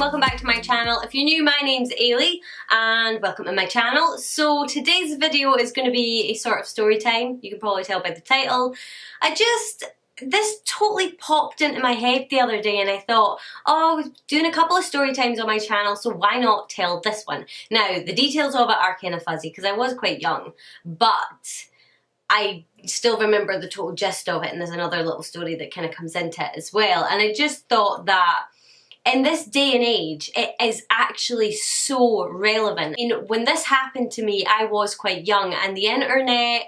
welcome back to my channel. If you're new, my name's Ailey and welcome to my channel. So today's video is going to be a sort of story time. You can probably tell by the title. This totally popped into my head the other day and I thought, oh, I was doing a couple of story times on my channel, so why not tell this one? Now, the details of it are kind of fuzzy because I was quite young, but I still remember the total gist of it, and there's another little story that kind of comes into it as well. And I just thought that in this day and age, it is actually so relevant. You know, when this happened to me, I was quite young, and the internet,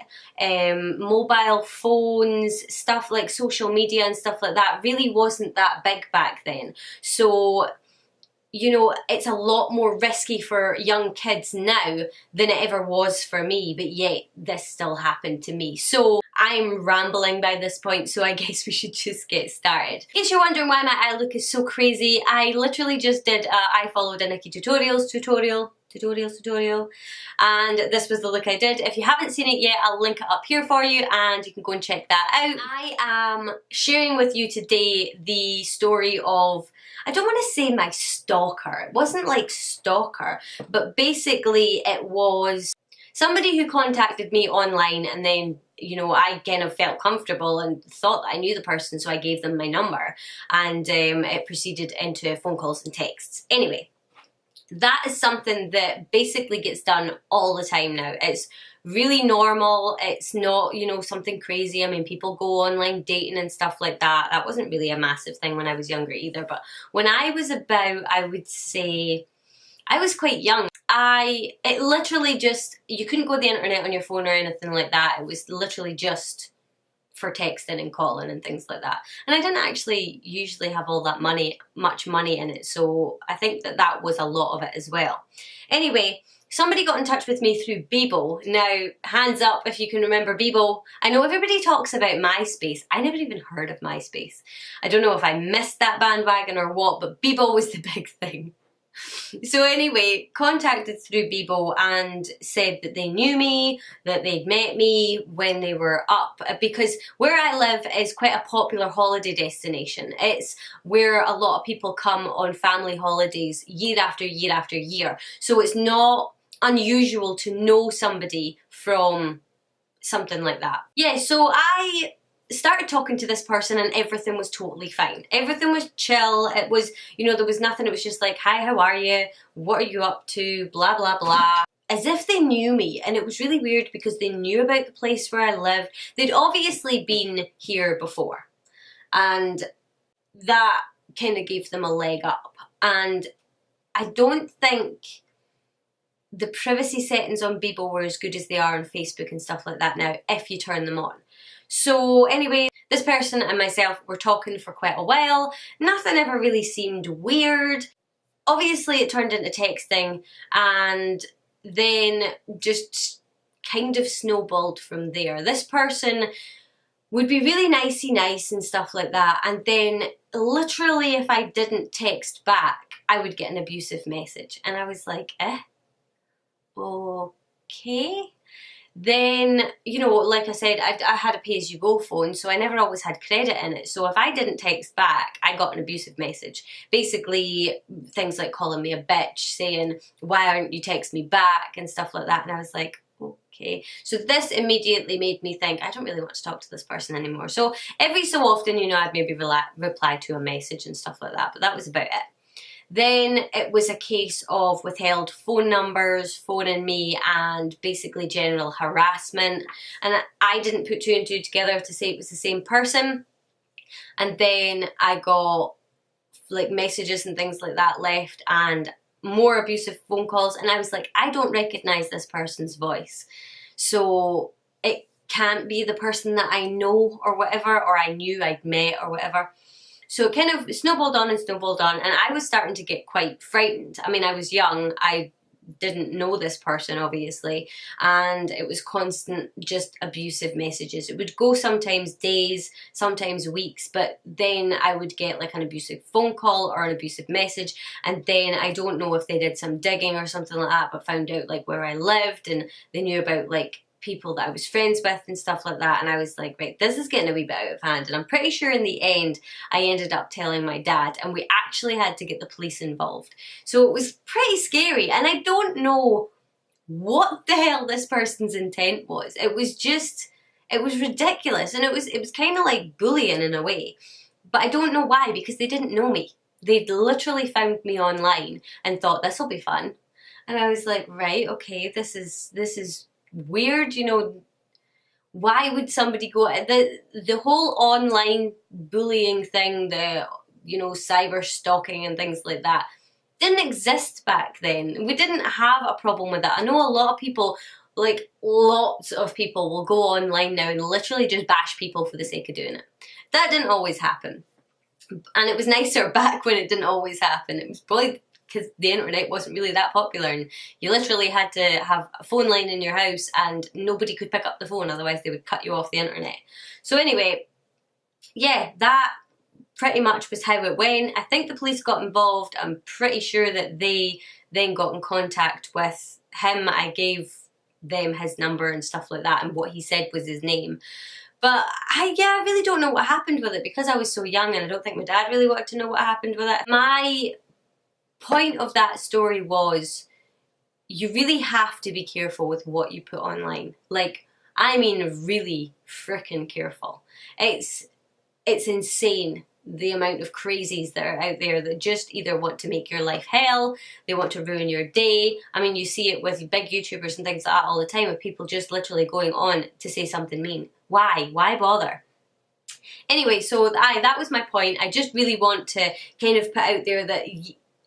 mobile phones, stuff like social media and stuff like that really wasn't that big back then. So, you know, it's a lot more risky for young kids now than it ever was for me, but yet this still happened to me. So I'm rambling by this point, so I guess we should just get started. In case you're wondering why my eye look is so crazy, I literally just did I followed a Nikki tutorial, and this was the look I did. If you haven't seen it yet, I'll link it up here for you and you can go and check that out. I am sharing with you today the story of, I don't want to say my stalker, it wasn't like stalker, but basically it was somebody who contacted me online, and then, you know, I kind of felt comfortable and thought that I knew the person, so I gave them my number, and it proceeded into phone calls and texts. Anyway, that is something that basically gets done all the time now. It's really normal. It's not, you know, something crazy. I mean, people go online dating and stuff like that. That wasn't really a massive thing when I was younger either, but when I was about, I would say, I was quite young. It literally just, you couldn't go to the internet on your phone or anything like that. It was literally just for texting and calling and things like that. And I didn't actually usually have all that much money in it, so I think that that was a lot of it as well. Anyway, somebody got in touch with me through Bebo. Now, hands up if you can remember Bebo. I know everybody talks about MySpace. I never even heard of MySpace. I don't know if I missed that bandwagon or what, but Bebo was the big thing. So anyway, contacted through Bebo and said that they knew me, that they'd met me when they were up, because where I live is quite a popular holiday destination. It's where a lot of people come on family holidays year after year after year. So it's not unusual to know somebody from something like that. Yeah, so I started talking to this person and everything was totally fine. Everything was chill. It was, you know, there was nothing. It was just like, hi, how are you? What are you up to? Blah, blah, blah. As if they knew me. And it was really weird because they knew about the place where I lived. They'd obviously been here before. And that kind of gave them a leg up. And I don't think the privacy settings on Bebo were as good as they are on Facebook and stuff like that now, if you turn them on. So anyway, this person and myself were talking for quite a while. Nothing ever really seemed weird. Obviously it turned into texting, and then just kind of snowballed from there. This person would be really nicey nice and stuff like that, and then literally if I didn't text back, I would get an abusive message. And I was like, okay. Then, you know, like I said, I had a pay-as-you-go phone, so I never always had credit in it. So if I didn't text back, I got an abusive message. Basically, things like calling me a bitch, saying, why aren't you texting me back, and stuff like that. And I was like, okay. So this immediately made me think, I don't really want to talk to this person anymore. So every so often, you know, I'd maybe reply to a message and stuff like that, but that was about it. Then it was a case of withheld phone numbers, phoning me, and basically general harassment. And I didn't put two and two together to say it was the same person. And then I got like messages and things like that left, and more abusive phone calls. And I was like, I don't recognize this person's voice. So it can't be the person that I know or whatever, or I knew I'd met or whatever. So it kind of snowballed on and snowballed on, and I was starting to get quite frightened. I mean, I was young, I didn't know this person obviously, and it was constant just abusive messages. It would go sometimes days, sometimes weeks, but then I would get like an abusive phone call or an abusive message, and then I don't know if they did some digging or something like that, but found out like where I lived, and they knew about like people that I was friends with and stuff like that, and I was like, right, this is getting a wee bit out of hand. And I'm pretty sure in the end I ended up telling my dad, and we actually had to get the police involved. So it was pretty scary, and I don't know what the hell this person's intent was. It was just, it was ridiculous, and it was kind of like bullying in a way. But I don't know why, because they didn't know me. They'd literally found me online and thought, this will be fun. And I was like, right, okay, this is weird, you know. Why would somebody go, the whole online bullying thing, the, you know, cyber stalking and things like that didn't exist back then. We didn't have a problem with that. I know a lot of people, like lots of people, will go online now and literally just bash people for the sake of doing it. That didn't always happen. And it was nicer back when it didn't always happen. It was probably because the internet wasn't really that popular, and you literally had to have a phone line in your house and nobody could pick up the phone, otherwise they would cut you off the internet. So anyway, yeah, that pretty much was how it went. I think the police got involved. I'm pretty sure that they then got in contact with him. I gave them his number and stuff like that, and what he said was his name. But I really don't know what happened with it, because I was so young, and I don't think my dad really wanted to know what happened with it. My point of that story was, you really have to be careful with what you put online. Like, I mean really freaking careful. It's insane the amount of crazies that are out there that just either want to make your life hell, they want to ruin your day. I mean, you see it with big YouTubers and things like that all the time, with people just literally going on to say something mean. Why? Why bother? Anyway, so that was my point. I just really want to kind of put out there that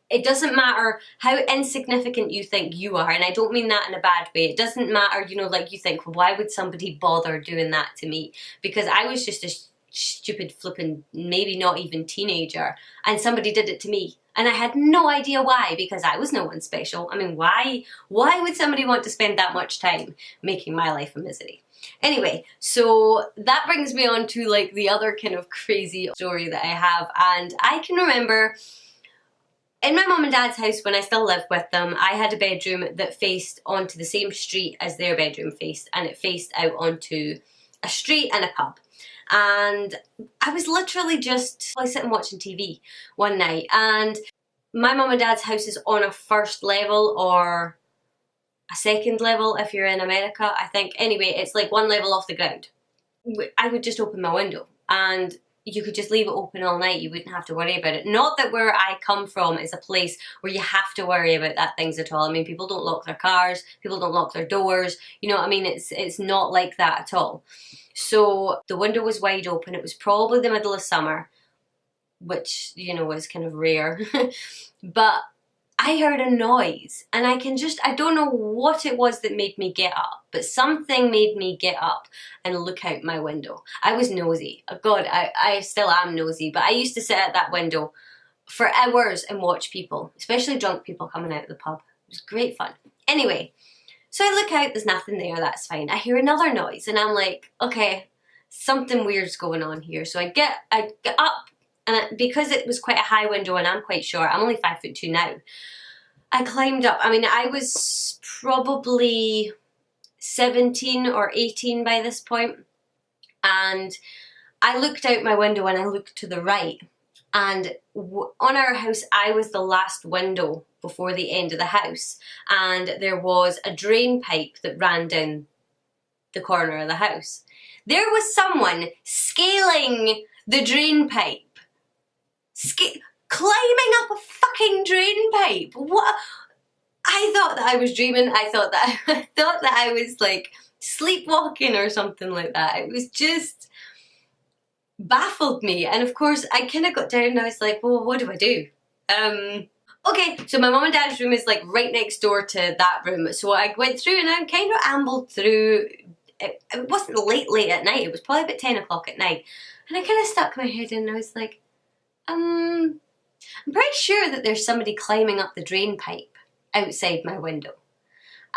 it doesn't matter how insignificant you think you are, and I don't mean that in a bad way. It doesn't matter, you know, like you think, well, why would somebody bother doing that to me? Because I was just a stupid flipping, maybe not even teenager, and somebody did it to me. And I had no idea why, because I was no one special. I mean, why would somebody want to spend that much time making my life a misery? Anyway, so that brings me on to like the other kind of crazy story that I have. And I can remember in my mum and dad's house, when I still lived with them, I had a bedroom that faced onto the same street as their bedroom faced, and it faced out onto a street and a pub. And I was literally just sitting watching TV one night, and my mum and dad's house is on a first level, or a second level if you're in America, I think. Anyway, it's like one level off the ground. I would just open my window, and you could just leave it open all night. You wouldn't have to worry about it. Not that where I come from is a place where you have to worry about that things at all. I mean, people don't lock their cars, people don't lock their doors, you know what I mean? It's not like that at all. So the window was wide open. It was probably the middle of summer, which, you know, is kind of rare. But I heard a noise, and I don't know what it was that made me get up, but something made me get up and look out my window. I was nosy. Oh God, I still am nosy, but I used to sit at that window for hours and watch people, especially drunk people coming out of the pub. It was great fun. Anyway, so I look out, there's nothing there, that's fine. I hear another noise, and I'm like, okay, something weird's going on here. So I get up, and because it was quite a high window and I'm quite short, I'm only 5'2" now, I climbed up. I mean, I was probably 17 or 18 by this point, and I looked out my window and I looked to the right, and on our house, I was the last window before the end of the house, and there was a drain pipe that ran down the corner of the house. There was someone scaling the drain pipe. Climbing up a fucking drain pipe. What? I thought that I was dreaming. I thought that I was like sleepwalking or something like that. It was just baffled me. And of course, I kind of got down and I was like, well, what do I do? Okay, so my mum and dad's room is like right next door to that room. So I went through and I kind of ambled through. It wasn't late at night. It was probably about 10 o'clock at night. And I kind of stuck my head in and I was like, I'm pretty sure that there's somebody climbing up the drain pipe outside my window.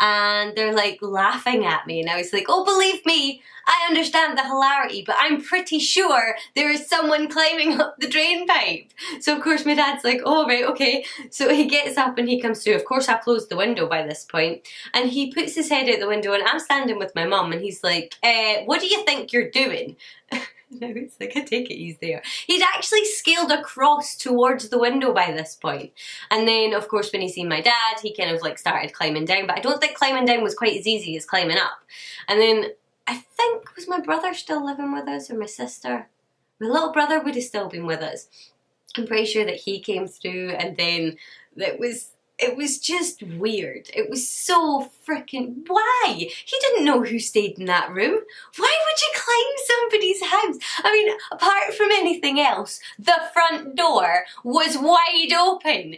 and they're like laughing at me, and I was like, oh, believe me, I understand the hilarity, but I'm pretty sure there is someone climbing up the drain pipe. So of course my dad's like, oh right, okay. So he gets up and he comes through. Of course I closed the window by this point, and he puts his head out the window, and I'm standing with my mum, and he's like, what do you think you're doing? No, it's like, I take it he's there. He'd actually scaled across towards the window by this point. And then, of course, when he seen my dad, he kind of like started climbing down. But I don't think climbing down was quite as easy as climbing up. And then, I think, was my brother still living with us, or my sister? My little brother would have still been with us. I'm pretty sure that he came through, and then it was just weird. It was so freaking... Why? He didn't know who stayed in that room. Why would you climb somebody's house? I mean, apart from anything else, the front door was wide open.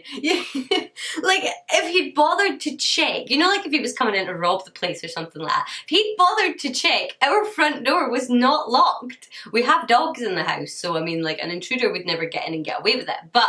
Like, if he'd bothered to check, you know, like if he was coming in to rob the place or something like that, if he'd bothered to check, our front door was not locked. We have dogs in the house, so I mean, like, an intruder would never get in and get away with it. But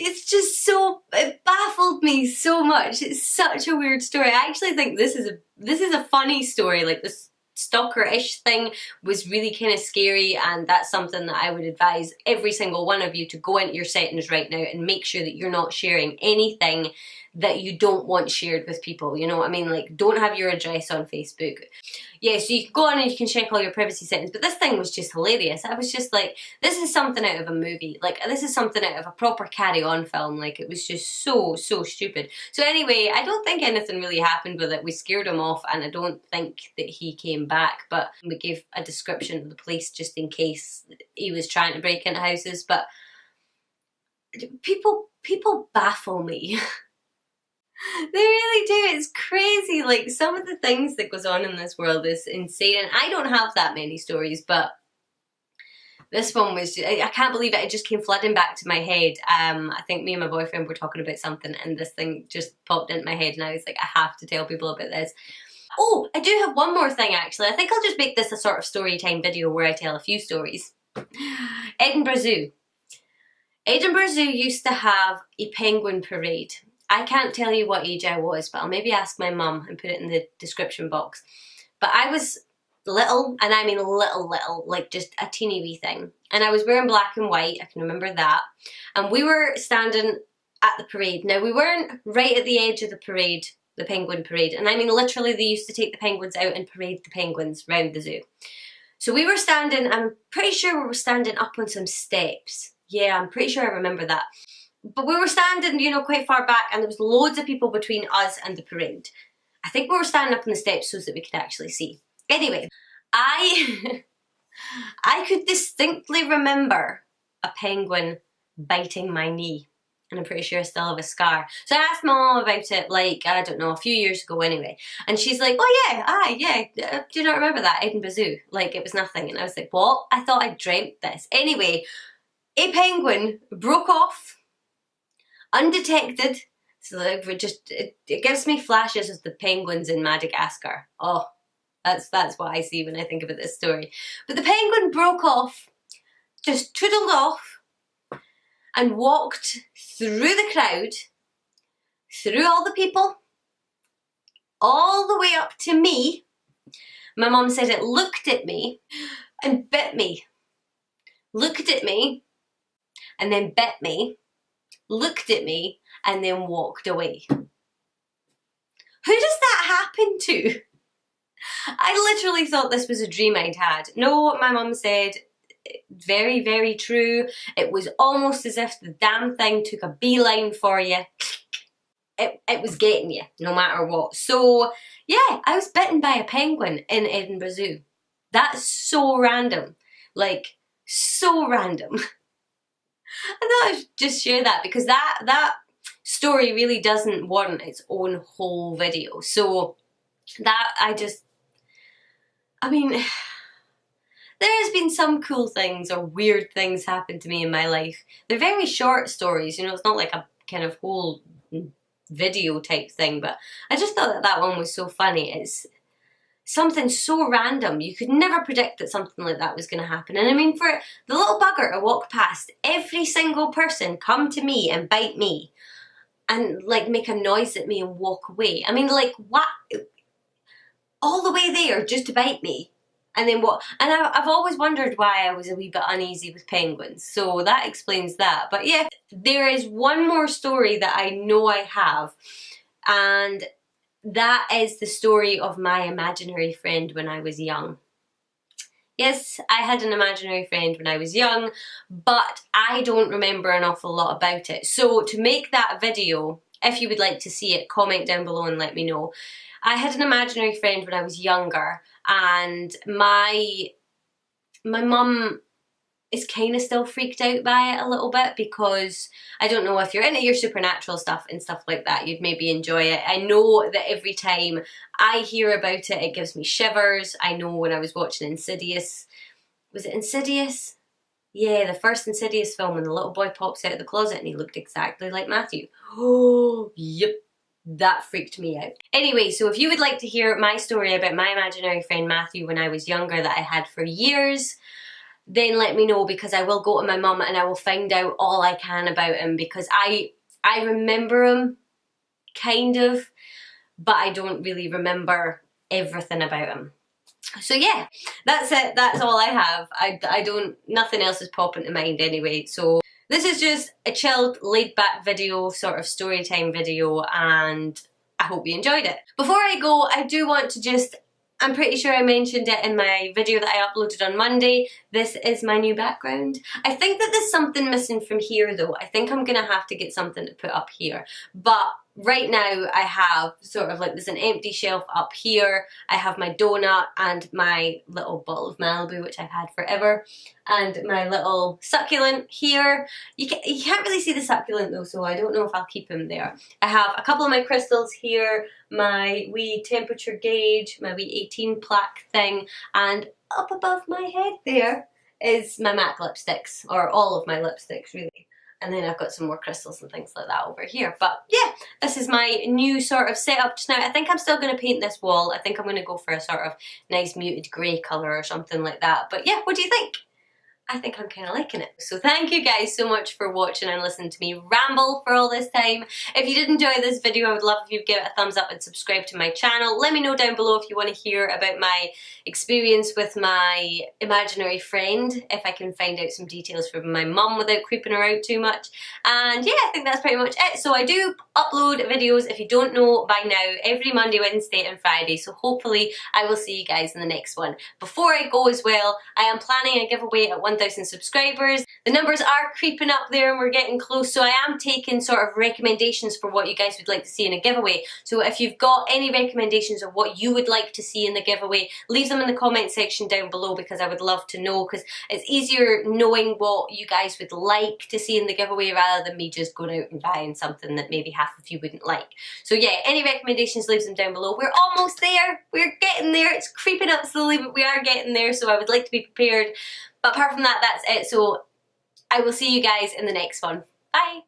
it's just so, it baffled me so much. It's such a weird story. I actually think this is a funny story. Like, this stalker-ish thing was really kind of scary, and that's something that I would advise every single one of you to go into your settings right now and make sure that you're not sharing anything that you don't want shared with people, you know what I mean? Like, don't have your address on Facebook. Yeah, so you can go on and you can check all your privacy settings, but this thing was just hilarious. I was just like, this is something out of a movie. Like, this is something out of a proper carry-on film. Like, it was just so stupid. So anyway, I don't think anything really happened with it. We scared him off, and I don't think that he came back, but we gave a description to the police just in case he was trying to break into houses. But people baffle me. They really do. It's crazy. Like, some of the things that goes on in this world is insane. And I don't have that many stories, but this one was just, I can't believe it. It just came flooding back to my head. I think me and my boyfriend were talking about something, and this thing just popped into my head, and I was like, I have to tell people about this. Oh, I do have one more thing actually. I think I'll just make this a sort of story time video where I tell a few stories. Edinburgh Zoo. Edinburgh Zoo used to have a penguin parade. I can't tell you what age I was, but I'll maybe ask my mum and put it in the description box. But I was little, and I mean little, like just a teeny wee thing. And I was wearing black and white, I can remember that. And we were standing at the parade. Now, we weren't right at the edge of the parade, the penguin parade. And I mean literally, they used to take the penguins out and parade the penguins round the zoo. So we were standing, I'm pretty sure we were standing up on some steps. Yeah, I'm pretty sure I remember that. But we were standing, you know, quite far back, and there was loads of people between us and the parade. I think we were standing up on the steps so that we could actually see. Anyway, I could distinctly remember a penguin biting my knee, and I'm pretty sure I still have a scar. So I asked my mom about it, like, I don't know, a few years ago anyway, and she's like, oh yeah, do you not remember that, Edinburgh Zoo? Like, it was nothing. And I was like, what? I thought I dreamt this. Anyway, a penguin broke off undetected. So like, it gives me flashes of the penguins in Madagascar. Oh, that's what I see when I think about this story. But the penguin broke off, just toodled off, and walked through the crowd, through all the people, all the way up to me. My mum said it looked at me and bit me. Looked at me and then bit me. Looked at me and then walked away. Who does that happen to? I literally thought this was a dream I'd had. No, my mum said, very true. It was almost as if the damn thing took a beeline for you. It was getting you, no matter what. So, yeah, I was bitten by a penguin in Edinburgh Zoo. That's so random. Like, so random. I thought I'd just share that because that story really doesn't warrant its own whole video. So that I mean, there has been some cool things or weird things happen to me in my life. They're very short stories, you know, it's not like a kind of whole video type thing, but I just thought that one was so funny. It's something so random. You could never predict that something like that was going to happen. And I mean, for the little bugger to walk past every single person, come to me and bite me. and like make a noise at me and walk away. I mean, like, what? All the way there just to bite me. And then what? And I've always wondered why I was a wee bit uneasy with penguins. So that explains that. But yeah, there is one more story that I know I have. And that is the story of my imaginary friend when I was young. Yes, I had an imaginary friend when I was young, but I don't remember an awful lot about it. So to make that video, if you would like to see it, comment down below and let me know. I had an imaginary friend when I was younger, and my mum is kind of still freaked out by it a little bit, because I don't know if you're into your supernatural stuff and stuff like that, you'd maybe enjoy it. I know that every time I hear about it, it gives me shivers. I know when I was watching Insidious, was it Insidious? Yeah, the first Insidious film, when the little boy pops out of the closet and he looked exactly like Matthew. Oh, yep. That freaked me out. Anyway, so if you would like to hear my story about my imaginary friend Matthew when I was younger that I had for years, then let me know, because I will go to my mum and I will find out all I can about him, because I remember him, kind of, but I don't really remember everything about him. So yeah, that's it. That's all I have. I don't, nothing else is popping to mind anyway. So this is just a chilled, laid back video, sort of story time video, and I hope you enjoyed it. Before I go, I do want to just, I'm pretty sure I mentioned it in my video that I uploaded on Monday. This is my new background. I think that there's something missing from here though. I think I'm gonna have to get something to put up here. But right now I have sort of like, there's an empty shelf up here. I have my donut and my little bottle of Malibu, which I've had forever, and my little succulent here. You can't really see the succulent though, so I don't know if I'll keep him there. I have a couple of my crystals here, my wee temperature gauge, my wee 18 plaque thing, and up above my head there is my MAC lipsticks, or all of my lipsticks really. And then I've got some more crystals and things like that over here. But yeah, this is my new sort of setup just now. I think I'm still going to paint this wall. I think I'm going to go for a sort of nice muted grey colour or something like that. But yeah, what do you think? I think I'm kind of liking it. So thank you guys so much for watching and listening to me ramble for all this time. If you did enjoy this video, I would love if you'd give it a thumbs up and subscribe to my channel. Let me know down below if you want to hear about my experience with my imaginary friend, if I can find out some details from my mum without creeping her out too much. And yeah, I think that's pretty much it. So I do upload videos, if you don't know by now, every Monday, Wednesday and Friday. So hopefully I will see you guys in the next one. Before I go as well, I am planning a giveaway at 1,000 subscribers. The numbers are creeping up there and we're getting close, so I am taking sort of recommendations for what you guys would like to see in a giveaway. So if you've got any recommendations of what you would like to see in the giveaway, leave them in the comment section down below, because I would love to know, because it's easier knowing what you guys would like to see in the giveaway rather than me just going out and buying something that maybe half of you wouldn't like. So yeah, any recommendations, leave them down below. We're almost there. We're getting there. It's creeping up slowly, but we are getting there, so I would like to be prepared. But apart from that, that's it. So I will see you guys in the next one. Bye!